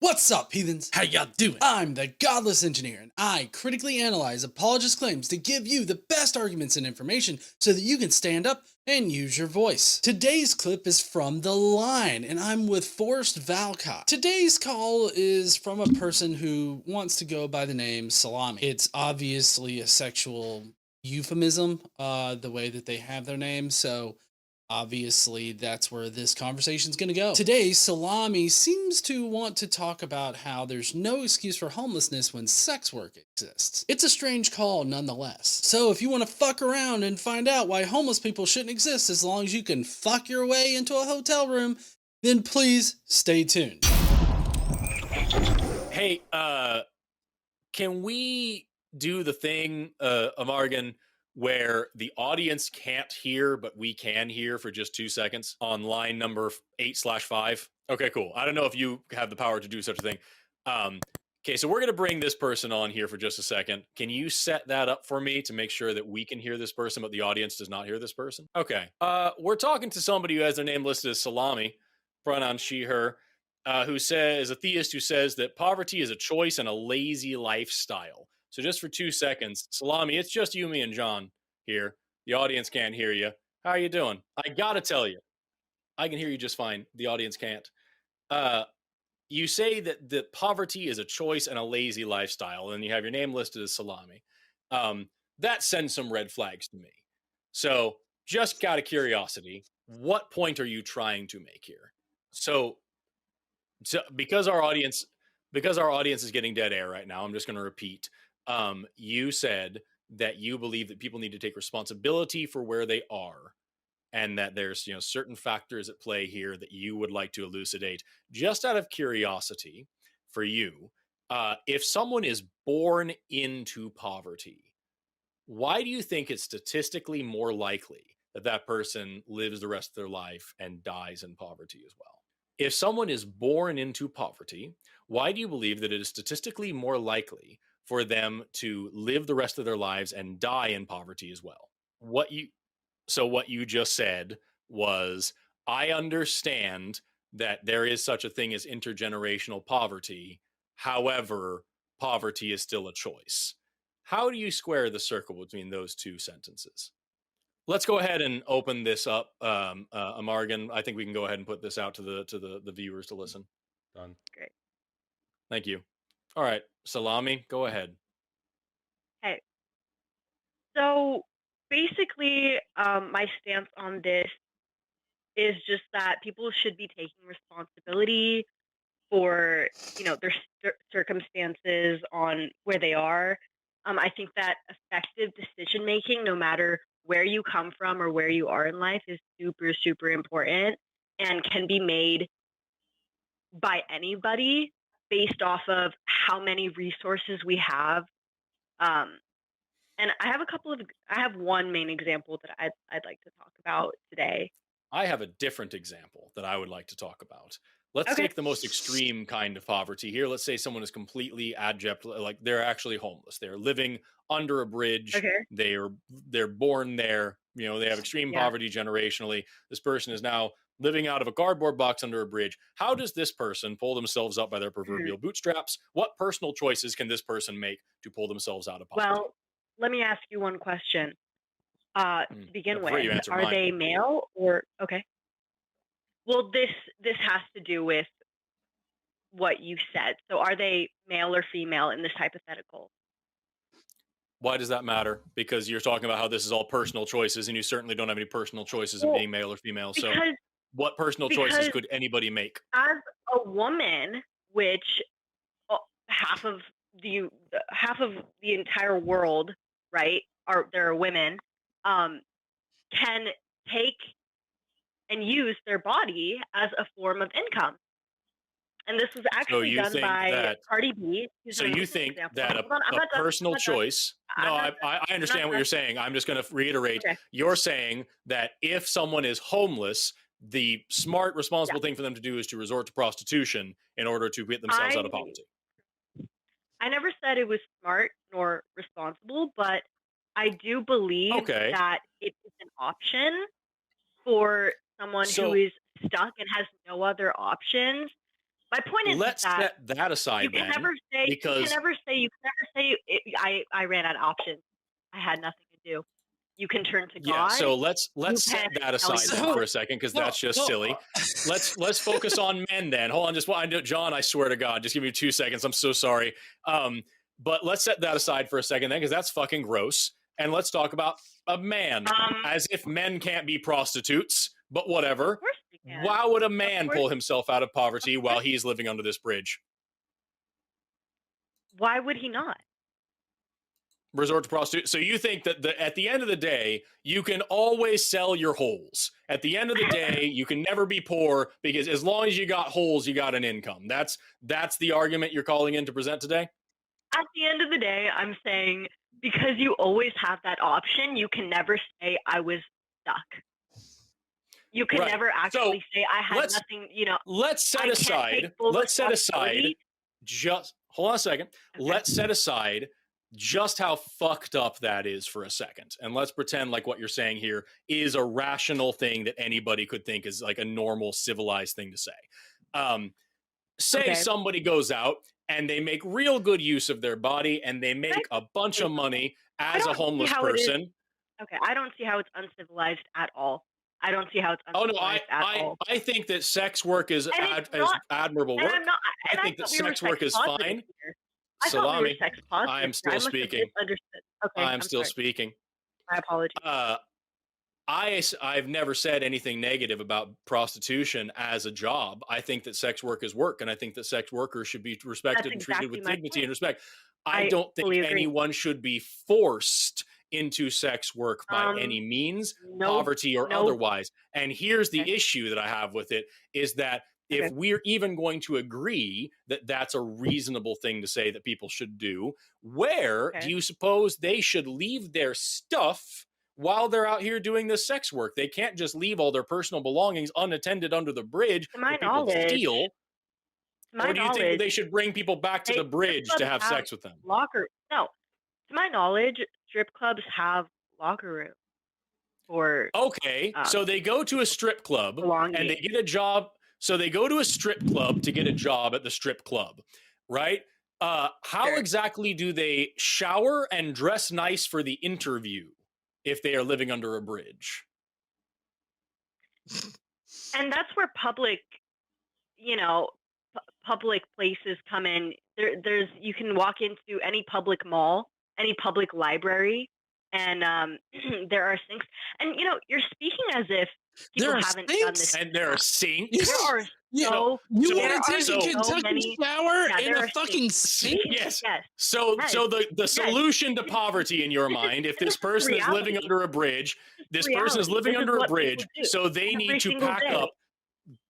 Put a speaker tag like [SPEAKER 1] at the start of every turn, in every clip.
[SPEAKER 1] What's up, heathens? How y'all doing? I'm the Godless engineer, and I critically analyze apologist claims to give you the best arguments and information so that you can stand up and use your voice. Today's clip is from The Line, and I'm with Forrest Valcott. Today's call is from a person who wants to go by the name Salami. It's obviously a sexual euphemism, the way that they have their name, so obviously, that's where this conversation's going to go. Today, Salami seems to want to talk about how there's no excuse for homelessness when sex work exists. It's a strange call nonetheless. So if you want to fuck around and find out why homeless people shouldn't exist as long as you can fuck your way into a hotel room, then please stay tuned.
[SPEAKER 2] Hey, can we do the thing, Amargan, where the audience can't hear, but we can hear for just 2 seconds on line number 8/5? Okay, cool. I don't know if you have the power to do such a thing. Okay, so we're going to bring this person on here for just a second. Can you set that up for me to make sure that we can hear this person, but the audience does not hear this person? Okay. We're talking to somebody who has their name listed as Salami, pronoun she, her, who says, a theist who says that poverty is a choice and a lazy lifestyle. So just for 2 seconds, Salami, it's just you, me, and John here. The audience can't hear you. How are you doing? I gotta tell you, I can hear you just fine. The audience can't. You say that poverty is a choice and a lazy lifestyle, and you have your name listed as Salami. That sends some red flags to me. So just out of curiosity, what point are you trying to make here? So because our audience is getting dead air right now, I'm just going to repeat. You said that you believe that people need to take responsibility for where they are, and that there's certain factors at play here that you would like to elucidate. Just out of curiosity, for you, if someone is born into poverty, why do you think it's statistically more likely that that person lives the rest of their life and dies in poverty as well? If someone is born into poverty, why do you believe that it is statistically more likely for them to live the rest of their lives and die in poverty as well? What you just said was, I understand that there is such a thing as intergenerational poverty. However, poverty is still a choice. How do you square the circle between those two sentences? Let's go ahead and open this up, Amargan. I think we can go ahead and put this out to the viewers to listen.
[SPEAKER 3] Done.
[SPEAKER 4] Great.
[SPEAKER 2] Thank you. All right, Salami, go ahead.
[SPEAKER 4] Hey. So basically, my stance on this is just that people should be taking responsibility for, their circumstances on where they are. I think that effective decision making, no matter where you come from or where you are in life, is super, super important and can be made by anybody based off of how many resources we have. And I have one main example that I'd like to talk about today.
[SPEAKER 2] I have a different example that I would like to talk about. Let's
[SPEAKER 4] Okay.
[SPEAKER 2] take the most extreme kind of poverty here. Let's say someone is completely abject, like they're actually homeless. They're living under a bridge.
[SPEAKER 4] Okay.
[SPEAKER 2] They're born there. They have extreme
[SPEAKER 4] Yeah.
[SPEAKER 2] poverty generationally. This person is now living out of a cardboard box under a bridge. How does this person pull themselves up by their proverbial bootstraps? What personal choices can this person make to pull themselves out of poverty?
[SPEAKER 4] Well, let me ask you one question. To begin
[SPEAKER 2] Before you
[SPEAKER 4] with,
[SPEAKER 2] answer
[SPEAKER 4] are
[SPEAKER 2] mine.
[SPEAKER 4] they male or okay? Well, this has to do with what you said. So, are they male or female in this hypothetical?
[SPEAKER 2] Why does that matter? Because you're talking about how this is all personal choices, and you certainly don't have any personal choices in
[SPEAKER 4] Well,
[SPEAKER 2] being male or female. So,
[SPEAKER 4] because
[SPEAKER 2] what personal choices
[SPEAKER 4] because
[SPEAKER 2] could anybody make?
[SPEAKER 4] as a woman, which uh, half of the entire world, right, there are women, can take and use their body as a form of income. And this was
[SPEAKER 2] So
[SPEAKER 4] actually
[SPEAKER 2] you
[SPEAKER 4] done
[SPEAKER 2] think
[SPEAKER 4] by
[SPEAKER 2] that?
[SPEAKER 4] Cardi B. She's
[SPEAKER 2] So
[SPEAKER 4] an
[SPEAKER 2] you
[SPEAKER 4] amazing
[SPEAKER 2] think
[SPEAKER 4] example.
[SPEAKER 2] that
[SPEAKER 4] Hold on, I'm
[SPEAKER 2] a
[SPEAKER 4] not done. I'm
[SPEAKER 2] personal
[SPEAKER 4] not done.
[SPEAKER 2] choice?
[SPEAKER 4] I'm
[SPEAKER 2] No,
[SPEAKER 4] not
[SPEAKER 2] I
[SPEAKER 4] I'm
[SPEAKER 2] understand
[SPEAKER 4] not
[SPEAKER 2] what you're
[SPEAKER 4] done.
[SPEAKER 2] saying. I'm just going to reiterate.
[SPEAKER 4] Okay.
[SPEAKER 2] You're saying that if someone is homeless, the smart,
[SPEAKER 4] Yeah.
[SPEAKER 2] responsible thing for them to do is to resort to prostitution in order to get themselves out of
[SPEAKER 4] I
[SPEAKER 2] poverty.
[SPEAKER 4] I never said it was smart nor responsible, but I do believe
[SPEAKER 2] Okay.
[SPEAKER 4] that it is an option for someone who
[SPEAKER 2] So
[SPEAKER 4] is stuck and has no other options. My point is
[SPEAKER 2] Let's
[SPEAKER 4] that
[SPEAKER 2] set that aside
[SPEAKER 4] you can
[SPEAKER 2] then,
[SPEAKER 4] never say
[SPEAKER 2] because
[SPEAKER 4] I ran out of options. I had nothing to do. You can turn to
[SPEAKER 2] yeah.
[SPEAKER 4] God.
[SPEAKER 2] So let's
[SPEAKER 4] You
[SPEAKER 2] set
[SPEAKER 4] can
[SPEAKER 2] that
[SPEAKER 4] tell
[SPEAKER 2] aside
[SPEAKER 4] your
[SPEAKER 2] then
[SPEAKER 1] So-
[SPEAKER 2] for a second, because
[SPEAKER 1] No,
[SPEAKER 2] that's just
[SPEAKER 1] no,
[SPEAKER 2] silly. Let's focus on men then. Hold on, John. I swear to God, just give me 2 seconds. I'm so sorry. But let's set that aside for a second then, because that's fucking gross. And let's talk about a man, as if men can't be prostitutes. But whatever.
[SPEAKER 4] Of course they can.
[SPEAKER 2] Why would a man
[SPEAKER 4] course.
[SPEAKER 2] pull himself out of poverty
[SPEAKER 4] Of
[SPEAKER 2] while
[SPEAKER 4] course.
[SPEAKER 2] he's living under this bridge?
[SPEAKER 4] Why would he not?
[SPEAKER 2] Resort to prostitute. So you think that at the end of the day, you can always sell your holes. At the end of the day, you can never be poor, because as long as you got holes, you got an income. That's the argument you're calling in to present today?
[SPEAKER 4] At the end of the day, I'm saying because you always have that option, you can never say I was stuck. You can
[SPEAKER 2] Right.
[SPEAKER 4] never actually say I had
[SPEAKER 2] let's-
[SPEAKER 4] nothing, you know.
[SPEAKER 2] Let's set
[SPEAKER 4] I can't
[SPEAKER 2] aside.
[SPEAKER 4] take full
[SPEAKER 2] Let's set aside
[SPEAKER 4] responsibility.
[SPEAKER 2] just hold on a second.
[SPEAKER 4] Okay.
[SPEAKER 2] Let's set aside just how fucked up that is for a second. And let's pretend like what you're saying here is a rational thing that anybody could think is like a normal civilized thing to say. Say
[SPEAKER 4] Okay.
[SPEAKER 2] somebody goes out and they make real good use of their body and they make a bunch of money as a
[SPEAKER 4] don't see
[SPEAKER 2] homeless
[SPEAKER 4] how it is.
[SPEAKER 2] person.
[SPEAKER 4] Okay, I don't see how it's uncivilized at all. I don't see how it's
[SPEAKER 2] Oh no,
[SPEAKER 4] uncivilized at all.
[SPEAKER 2] I think that sex work is
[SPEAKER 4] And it's
[SPEAKER 2] is
[SPEAKER 4] not-
[SPEAKER 2] admirable
[SPEAKER 4] And
[SPEAKER 2] work.
[SPEAKER 4] I'm not. And
[SPEAKER 2] I think that
[SPEAKER 4] thought we were
[SPEAKER 2] sex work
[SPEAKER 4] sex
[SPEAKER 2] is
[SPEAKER 4] positive
[SPEAKER 2] fine.
[SPEAKER 4] here. I thought we
[SPEAKER 2] Salami.
[SPEAKER 4] were sex positive.
[SPEAKER 2] I am still
[SPEAKER 4] must have
[SPEAKER 2] speaking.
[SPEAKER 4] misunderstood. Okay,
[SPEAKER 2] I'm still
[SPEAKER 4] sorry.
[SPEAKER 2] speaking.
[SPEAKER 4] My apologies.
[SPEAKER 2] I've never said anything negative about prostitution as a job. I think that sex work is work, and I think that sex workers should be respected
[SPEAKER 4] That's
[SPEAKER 2] and treated
[SPEAKER 4] exactly
[SPEAKER 2] with
[SPEAKER 4] my
[SPEAKER 2] dignity
[SPEAKER 4] point.
[SPEAKER 2] and respect. I
[SPEAKER 4] I
[SPEAKER 2] don't think
[SPEAKER 4] fully agree.
[SPEAKER 2] anyone should be forced into sex work by any means,
[SPEAKER 4] No,
[SPEAKER 2] poverty or
[SPEAKER 4] no.
[SPEAKER 2] otherwise. And here's the
[SPEAKER 4] Okay.
[SPEAKER 2] issue that I have with it is that if
[SPEAKER 4] Okay.
[SPEAKER 2] we're even going to agree that that's a reasonable thing to say that people should do, where
[SPEAKER 4] Okay.
[SPEAKER 2] do you suppose they should leave their stuff while they're out here doing this sex work? They can't just leave all their personal belongings unattended under the bridge
[SPEAKER 4] To my
[SPEAKER 2] for people to
[SPEAKER 4] knowledge,
[SPEAKER 2] steal.
[SPEAKER 4] To my
[SPEAKER 2] Or do you think that
[SPEAKER 4] knowledge,
[SPEAKER 2] they should bring people back to
[SPEAKER 4] they-
[SPEAKER 2] the bridge
[SPEAKER 4] strip
[SPEAKER 2] to
[SPEAKER 4] clubs
[SPEAKER 2] have
[SPEAKER 4] have
[SPEAKER 2] sex with them?
[SPEAKER 4] No, to my knowledge, strip clubs have locker rooms for
[SPEAKER 2] Okay, so they go to a strip club and they
[SPEAKER 4] belonging.
[SPEAKER 2] get a job. So they go to a strip club to get a job at the strip club, right? How
[SPEAKER 4] Sure.
[SPEAKER 2] exactly do they shower and dress nice for the interview if they are living under a bridge?
[SPEAKER 4] And that's where public, public places come in. There's you can walk into any public mall, any public library, and there are sinks. And you're speaking as if people
[SPEAKER 1] There are
[SPEAKER 4] haven't done this.
[SPEAKER 1] sinks?
[SPEAKER 2] And there are sinks.
[SPEAKER 4] There are
[SPEAKER 1] You
[SPEAKER 4] so
[SPEAKER 1] You
[SPEAKER 2] So-
[SPEAKER 1] want to take
[SPEAKER 2] so-
[SPEAKER 1] a Kentucky
[SPEAKER 4] many-
[SPEAKER 1] shower
[SPEAKER 4] Yeah,
[SPEAKER 1] in
[SPEAKER 4] there
[SPEAKER 1] a
[SPEAKER 4] are
[SPEAKER 1] fucking sink?
[SPEAKER 2] Yes.
[SPEAKER 4] Yes.
[SPEAKER 2] So
[SPEAKER 4] Yes.
[SPEAKER 2] the solution to poverty in your
[SPEAKER 4] This is-
[SPEAKER 2] mind, if
[SPEAKER 4] this
[SPEAKER 2] this
[SPEAKER 4] is the
[SPEAKER 2] person is living
[SPEAKER 4] reality.
[SPEAKER 2] under a bridge, this person is
[SPEAKER 4] reality.
[SPEAKER 2] living
[SPEAKER 4] This is
[SPEAKER 2] under a
[SPEAKER 4] what people
[SPEAKER 2] bridge,
[SPEAKER 4] do
[SPEAKER 2] so they
[SPEAKER 4] every
[SPEAKER 2] need to
[SPEAKER 4] single
[SPEAKER 2] pack
[SPEAKER 4] day.
[SPEAKER 2] up.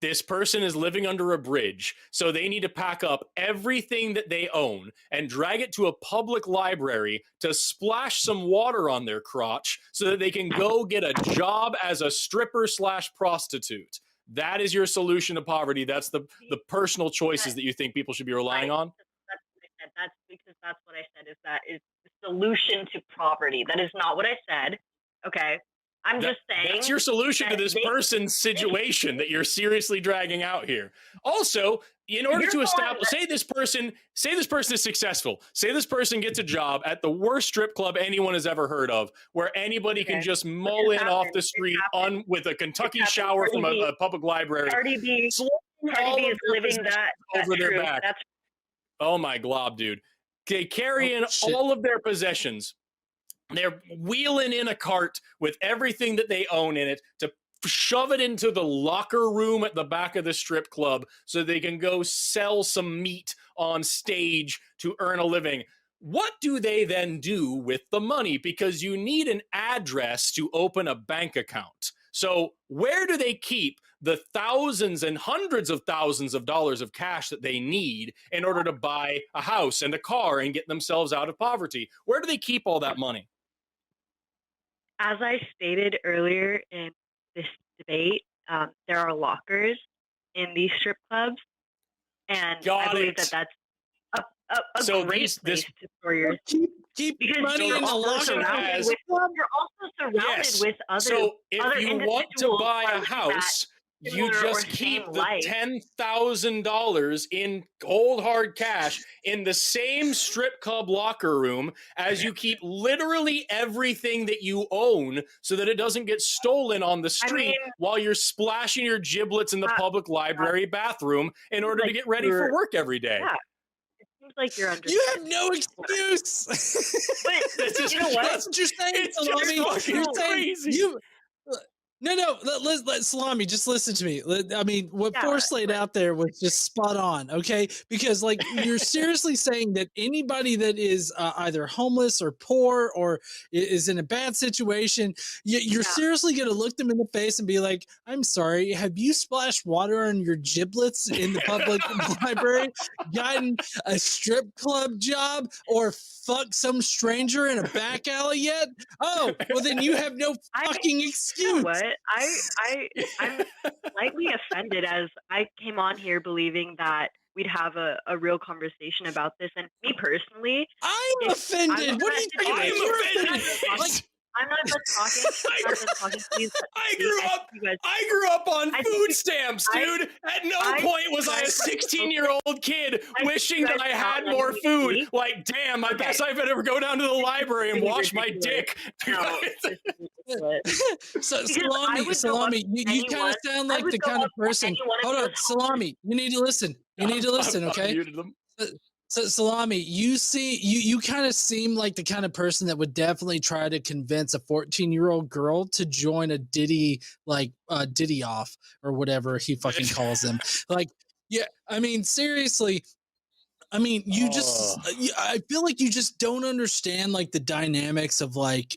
[SPEAKER 2] This person is living under a bridge, so they need to pack up everything that they own and drag it to a public library to splash some water on their crotch so that they can go get a job as a stripper / prostitute. That is your solution to poverty. That's the personal choices that you think people should be relying
[SPEAKER 4] Right.
[SPEAKER 2] on.
[SPEAKER 4] That's what I said. That's because that's what I said. Is the solution to poverty? That is not what I said. Okay, I'm just saying.
[SPEAKER 2] That's your solution to
[SPEAKER 4] that
[SPEAKER 2] this
[SPEAKER 4] they-
[SPEAKER 2] person's situation that you're seriously dragging out here. Also, in order
[SPEAKER 4] You're
[SPEAKER 2] to
[SPEAKER 4] the one
[SPEAKER 2] establish, say this person is successful. Say this person gets a job at the worst strip club anyone has ever heard of, where anybody can
[SPEAKER 4] Okay.
[SPEAKER 2] just mull in off the
[SPEAKER 4] happened.
[SPEAKER 2] street with a Kentucky
[SPEAKER 4] happened.
[SPEAKER 2] shower from
[SPEAKER 4] Cardi B-
[SPEAKER 2] a public library.
[SPEAKER 4] Cardi B.
[SPEAKER 2] Slung
[SPEAKER 4] Cardi
[SPEAKER 2] all
[SPEAKER 4] B
[SPEAKER 2] of
[SPEAKER 4] is
[SPEAKER 2] their
[SPEAKER 4] living
[SPEAKER 2] possessions
[SPEAKER 4] that
[SPEAKER 2] over their
[SPEAKER 4] truth.
[SPEAKER 2] back.
[SPEAKER 4] That's
[SPEAKER 2] Oh my glob, dude. They carry in
[SPEAKER 1] shit.
[SPEAKER 2] all of their possessions. They're wheeling in a cart with everything that they own in it to shove it into the locker room at the back of the strip club so they can go sell some meat on stage to earn a living. What do they then do with the money? Because you need an address to open a bank account. So where do they keep the thousands and hundreds of thousands of dollars of cash that they need in order to buy a house and a car and get themselves out of poverty? Where do they keep all that money?
[SPEAKER 4] as I stated earlier in this debate. There are lockers in these strip clubs, and
[SPEAKER 2] Got
[SPEAKER 4] I believe
[SPEAKER 2] it.
[SPEAKER 4] that that's a
[SPEAKER 2] So
[SPEAKER 4] great
[SPEAKER 2] these-
[SPEAKER 4] place
[SPEAKER 2] this-
[SPEAKER 4] to store your.
[SPEAKER 1] Keep
[SPEAKER 4] Because
[SPEAKER 1] money
[SPEAKER 4] you're
[SPEAKER 1] in the
[SPEAKER 4] also
[SPEAKER 1] locker
[SPEAKER 4] surrounded
[SPEAKER 2] has-
[SPEAKER 4] with, you're also surrounded
[SPEAKER 2] Yes.
[SPEAKER 4] with other.
[SPEAKER 2] So if
[SPEAKER 4] other
[SPEAKER 2] you want to
[SPEAKER 4] individuals
[SPEAKER 2] buy a
[SPEAKER 4] like
[SPEAKER 2] house, you
[SPEAKER 4] similar or
[SPEAKER 2] just keep
[SPEAKER 4] same
[SPEAKER 2] the
[SPEAKER 4] life.
[SPEAKER 2] $10,000 in cold hard cash in the same strip club locker room as you keep literally everything that you own so that it doesn't get stolen on the
[SPEAKER 4] I
[SPEAKER 2] street
[SPEAKER 4] mean,
[SPEAKER 2] while you're splashing your giblets in the
[SPEAKER 4] that
[SPEAKER 2] public library bathroom in
[SPEAKER 4] seems
[SPEAKER 2] order to
[SPEAKER 4] like
[SPEAKER 2] get ready for
[SPEAKER 4] you're
[SPEAKER 2] work every day.
[SPEAKER 4] yeah, it seems like you're
[SPEAKER 1] You have
[SPEAKER 4] understanding.
[SPEAKER 1] no excuse.
[SPEAKER 4] But
[SPEAKER 2] That's just,
[SPEAKER 4] you know what?
[SPEAKER 1] That's what you're saying,
[SPEAKER 2] it's just
[SPEAKER 1] Salami.
[SPEAKER 2] fucking
[SPEAKER 1] You're saying
[SPEAKER 2] crazy.
[SPEAKER 1] you. No, let Salami, just listen to me. I mean, what
[SPEAKER 4] Yeah,
[SPEAKER 1] Force laid
[SPEAKER 4] but
[SPEAKER 1] out there was just spot on, okay? Because, like, you're seriously saying that anybody that is either homeless or poor or is in a bad situation, you're
[SPEAKER 4] yeah,
[SPEAKER 1] seriously going to look them in the face and be like, I'm sorry, have you splashed water on your giblets in the public library, gotten a strip club job, or fuck some stranger in a back alley yet? Oh, well, then you have no
[SPEAKER 4] I
[SPEAKER 1] fucking
[SPEAKER 4] you know
[SPEAKER 1] excuse.
[SPEAKER 4] what? I'm slightly offended as I came on here believing that we'd have a real conversation about this. And me personally,
[SPEAKER 1] I'm
[SPEAKER 4] if I'm
[SPEAKER 1] offended.
[SPEAKER 4] in
[SPEAKER 1] What are
[SPEAKER 4] that
[SPEAKER 1] you talking about?
[SPEAKER 2] I'm
[SPEAKER 4] situation,
[SPEAKER 1] You're
[SPEAKER 4] I'm not
[SPEAKER 1] offended.
[SPEAKER 4] done talking.
[SPEAKER 1] Like,
[SPEAKER 4] I'm not done talking. I'm not done talking. Please let me
[SPEAKER 2] I
[SPEAKER 4] speak.
[SPEAKER 2] grew
[SPEAKER 4] I think
[SPEAKER 2] up.
[SPEAKER 4] you guys.
[SPEAKER 2] I grew up on
[SPEAKER 4] I think
[SPEAKER 2] food
[SPEAKER 4] you.
[SPEAKER 2] stamps,
[SPEAKER 4] I
[SPEAKER 2] dude. At no
[SPEAKER 4] I
[SPEAKER 2] point
[SPEAKER 4] think
[SPEAKER 2] was
[SPEAKER 4] you
[SPEAKER 2] I a
[SPEAKER 4] guys are
[SPEAKER 2] 16-year-old kid
[SPEAKER 4] I think
[SPEAKER 2] wishing
[SPEAKER 4] you
[SPEAKER 2] that
[SPEAKER 4] guys
[SPEAKER 2] I
[SPEAKER 4] are not
[SPEAKER 2] had
[SPEAKER 4] letting
[SPEAKER 2] more
[SPEAKER 4] me
[SPEAKER 2] food.
[SPEAKER 4] speak.
[SPEAKER 2] Like, damn, I
[SPEAKER 4] Okay,
[SPEAKER 2] guess I better go down to the
[SPEAKER 4] this is
[SPEAKER 2] library and
[SPEAKER 4] really
[SPEAKER 2] wash my
[SPEAKER 4] ridiculous.
[SPEAKER 2] dick.
[SPEAKER 4] No, this is ridiculous.
[SPEAKER 1] so
[SPEAKER 4] Because I would go up
[SPEAKER 1] Salami,
[SPEAKER 4] to
[SPEAKER 1] you kind of
[SPEAKER 4] anyone.
[SPEAKER 1] sound
[SPEAKER 4] I
[SPEAKER 1] like
[SPEAKER 4] would
[SPEAKER 1] the
[SPEAKER 4] go
[SPEAKER 1] kind of
[SPEAKER 4] up to
[SPEAKER 1] person.
[SPEAKER 4] anyone if
[SPEAKER 1] Hold
[SPEAKER 4] there
[SPEAKER 1] on,
[SPEAKER 4] was homeless.
[SPEAKER 1] Salami, you need to listen. You need to listen,
[SPEAKER 2] I've
[SPEAKER 1] okay?
[SPEAKER 2] muted them.
[SPEAKER 1] So Salami, you kind of seem like the kind of person that would definitely try to convince a 14-year-old girl to join a Diddy Diddy off or whatever he fucking calls them. Like, yeah, I mean, seriously, I mean, I feel like you just don't understand like the dynamics of like,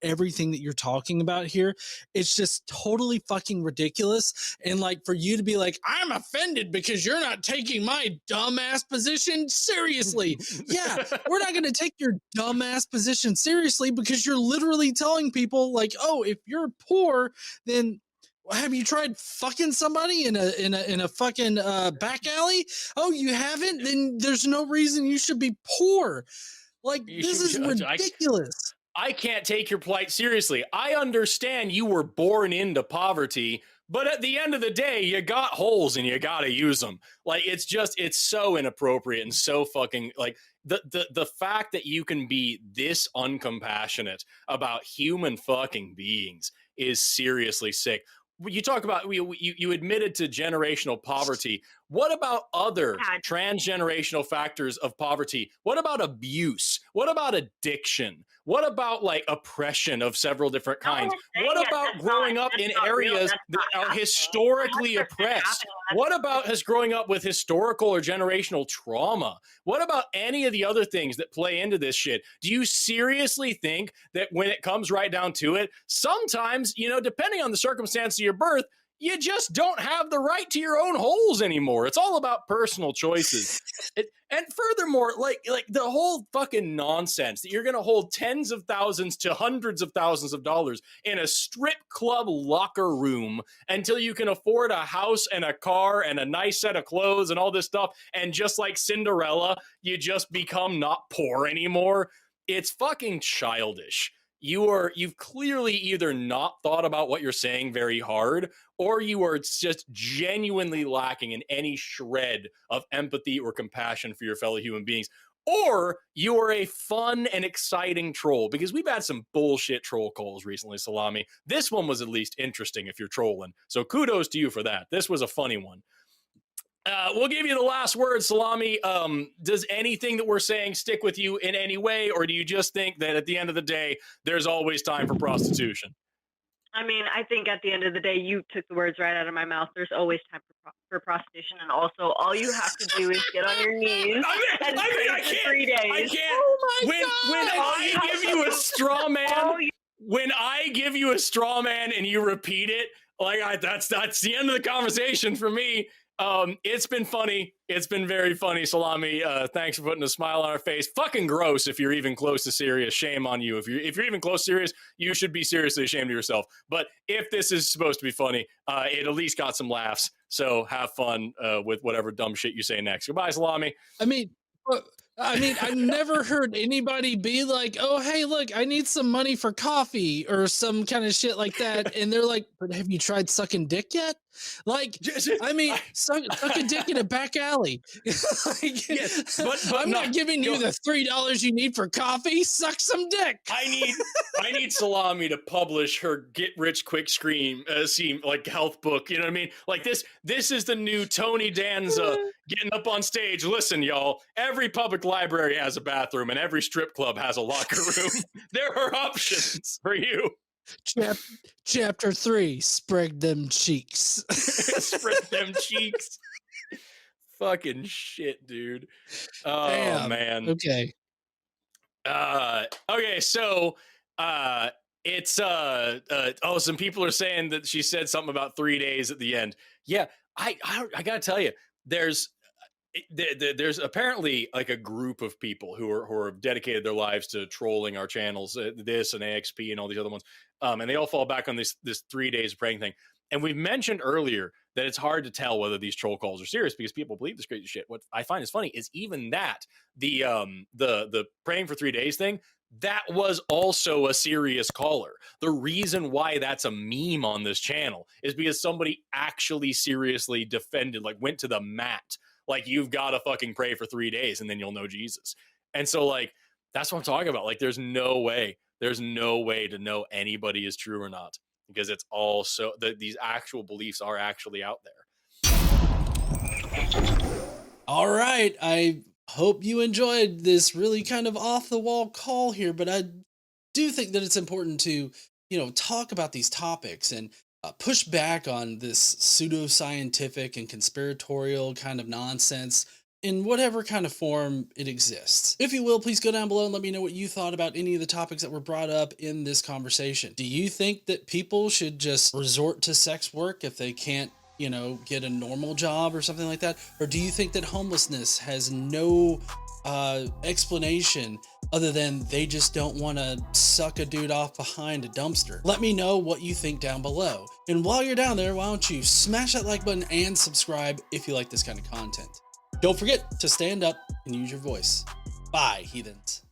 [SPEAKER 1] everything that you're talking about here. It's just totally fucking ridiculous. And like for you to be like, I'm offended because you're not taking my dumbass position seriously. Yeah, we're not going to take your dumbass position seriously because you're literally telling people like, oh, if you're poor, then have you tried fucking somebody in a fucking back alley? Oh, you haven't? Then there's no reason you should be poor. Like, this is ridiculous.
[SPEAKER 2] I can't take your plight seriously. I understand you were born into poverty, but at the end of the day, you got holes and you gotta use them. Like, it's so inappropriate and so fucking like the fact that you can be this uncompassionate about human fucking beings is seriously sick. You talk about you admitted to generational poverty. What about other transgenerational factors of poverty? What about abuse? What about addiction? What about like oppression of several different kinds? What about growing up in areas that are historically oppressed? What about growing up with historical or generational trauma? What about any of the other things that play into this shit? Do you seriously think that when it comes right down to it, sometimes, depending on the circumstance of your birth, you just don't have the right to your own holes anymore. It's all about personal choices. And furthermore, like the whole fucking nonsense that you're going to hold tens of thousands to hundreds of thousands of dollars in a strip club locker room until you can afford a house and a car and a nice set of clothes and all this stuff. And just like Cinderella, you just become not poor anymore. It's fucking childish. You've clearly either not thought about what you're saying very hard, or you are just genuinely lacking in any shred of empathy or compassion for your fellow human beings, or you are a fun and exciting troll, because we've had some bullshit troll calls recently, Salami. This one was at least interesting if you're trolling, so kudos to you for that. This was a funny one. We'll give you the last word, Salami. Does anything that we're saying stick with you in any way, or do you just think that at the end of the day, there's always time for prostitution?
[SPEAKER 4] I mean, I think at the end of the day, you took the words right out of my mouth. There's always time for prostitution, and also all you have to do is get on your knees and pray for 3 days.
[SPEAKER 2] I can't.
[SPEAKER 1] Oh my
[SPEAKER 2] When I give you a straw man, when I give you a straw man and you repeat it, that's the end of the conversation for me. It's been funny. It's been very funny, Salami. Thanks for putting a smile on our face. Fucking gross if you're even close to serious. Shame on you. If you're even close to serious, you should be seriously ashamed of yourself. But if this is supposed to be funny, it at least got some laughs. So have fun with whatever dumb shit you say next. Goodbye, Salami.
[SPEAKER 1] I mean, I've never heard anybody be like, oh, hey, look, I need some money for coffee or some kind of shit like that. And they're like, but have you tried sucking dick yet? Like, I mean, suck a dick in a back alley. Like,
[SPEAKER 2] Yes, but
[SPEAKER 1] I'm not giving you the $3 you need for coffee. Suck some dick.
[SPEAKER 2] I need Salami to publish her get rich quick scheme like health book. You know what I mean? Like this is the new Tony Danza getting up on stage. Listen, y'all, every public library has a bathroom and every strip club has a locker room. There are options for you.
[SPEAKER 1] Chapter 3, spread them cheeks.
[SPEAKER 2] Spread them cheeks. Fucking shit, dude. Oh,
[SPEAKER 1] damn.
[SPEAKER 2] Man.
[SPEAKER 1] Okay.
[SPEAKER 2] Okay, so it's some people are saying that she said something about 3 days at the end. Yeah, I gotta tell you, there's apparently like a group of people who have dedicated their lives to trolling our channels, this and AXP and all these other ones, and they all fall back on this 3 days of praying thing. And we've mentioned earlier that it's hard to tell whether these troll calls are serious because people believe this crazy shit. What I find is funny is even that the praying for 3 days thing, that was also a serious caller. The reason why that's a meme on this channel is because somebody actually seriously defended, like went to the mat. Like, you've got to fucking pray for 3 days and then you'll know Jesus. And so, like, that's what I'm talking about. Like, there's no way to know anybody is true or not because it's all so these actual beliefs are actually out there.
[SPEAKER 1] All right. I hope you enjoyed this really kind of off the wall call here, but I do think that it's important to, talk about these topics and push back on this pseudoscientific and conspiratorial kind of nonsense in whatever kind of form it exists. If you will, please go down below and let me know what you thought about any of the topics that were brought up in this conversation. Do you think that people should just resort to sex work if they can't, get a normal job or something like that? Or do you think that homelessness has no explanation other than they just don't want to suck a dude off behind a dumpster? Let me know what you think down below. And while you're down there, why don't you smash that like button and subscribe if you like this kind of content. Don't forget to stand up and use your voice. Bye, heathens.